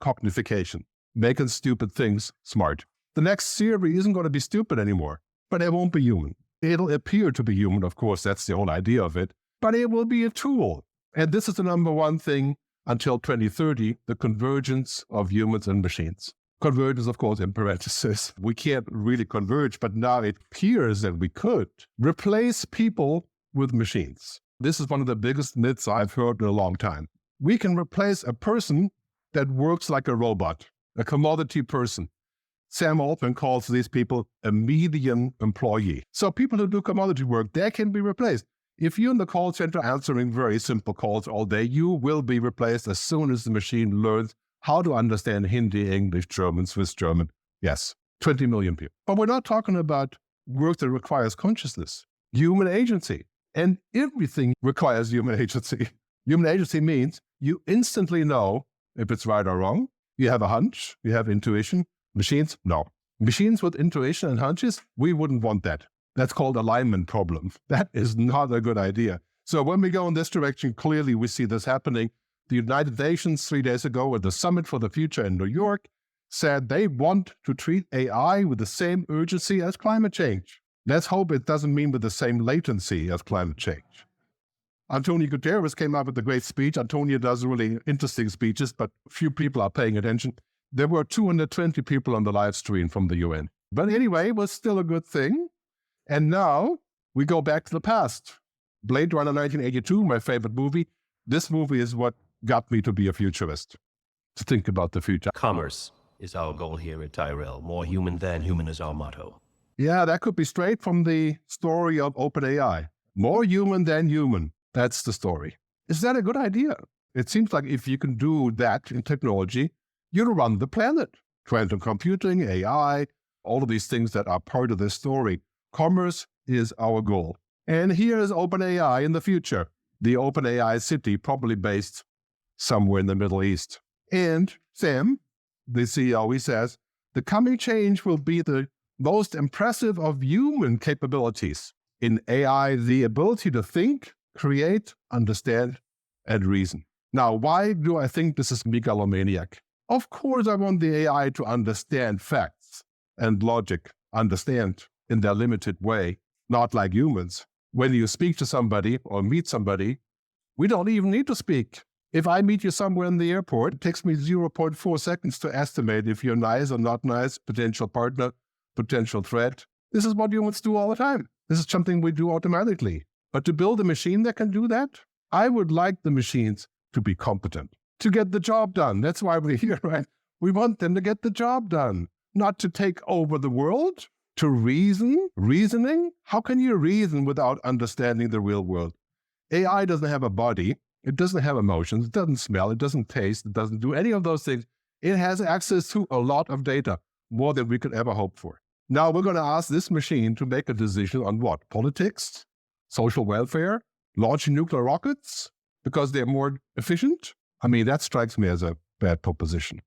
Cognification, making stupid things smart. The next Siri isn't going to be stupid anymore, but it won't be human. It'll appear to be human, of course, that's the whole idea of it, but it will be a tool. And this is the number one thing until 2030, the convergence of humans and machines. Convergence, of course, in parentheses. We can't really converge, but now it appears that we could replace people with machines. This is one of the biggest myths I've heard in a long time. We can replace a person that works like a robot, a commodity person. Sam Altman calls these people a median employee. So people who do commodity work, they can be replaced. If you're in the call center answering very simple calls all day, you will be replaced as soon as the machine learns how to understand Hindi, English, German, Swiss German. Yes, 20 million people. But we're not talking about work that requires consciousness, human agency. And everything requires human agency. Human agency means you instantly know if it's right or wrong. You have a hunch, you have intuition. Machines, no. Machines with intuition and hunches, we wouldn't want that. That's called alignment problem. That is not a good idea. So when we go in this direction, clearly we see this happening. The United Nations 3 days ago at the Summit for the Future in New York said they want to treat AI with the same urgency as climate change. Let's hope it doesn't mean with the same latency as climate change. Antonio Guterres came up with a great speech. Antonio does really interesting speeches, but few people are paying attention. There were 220 people on the live stream from the UN. But anyway, it was still a good thing. And now we go back to the past. Blade Runner 1982, my favorite movie. This movie is what got me to be a futurist, to think about the future. Commerce is our goal here at Tyrell. More human than human is our motto. Yeah, that could be straight from the story of OpenAI. More human than human. That's the story. Is that a good idea? It seems like if you can do that in technology, you'll run the planet. Quantum computing, AI, all of these things that are part of this story. Commerce is our goal. And here is OpenAI in the future. The OpenAI city, probably based somewhere in the Middle East. And Sam, the CEO, he says, the coming change will be the most impressive of human capabilities. In AI, the ability to think, create, understand, and reason. Now, why do I think this is megalomaniac? Of course, I want the AI to understand facts and logic, understand in their limited way, not like humans. When you speak to somebody or meet somebody, we don't even need to speak. If I meet you somewhere in the airport, it takes me 0.4 seconds to estimate if you're nice or not nice, potential partner, potential threat. This is what humans do all the time. This is something we do automatically. But to build a machine that can do that, I would like the machines to be competent, to get the job done. That's why we're here, right? We want them to get the job done, not to take over the world, to reasoning. How can you reason without understanding the real world? AI doesn't have a body. It doesn't have emotions. It doesn't smell. It doesn't taste. It doesn't do any of those things. It has access to a lot of data, more than we could ever hope for. Now we're going to ask this machine to make a decision on what? Politics? Social welfare? Launching nuclear rockets? Because they're more efficient? I mean, that strikes me as a bad proposition.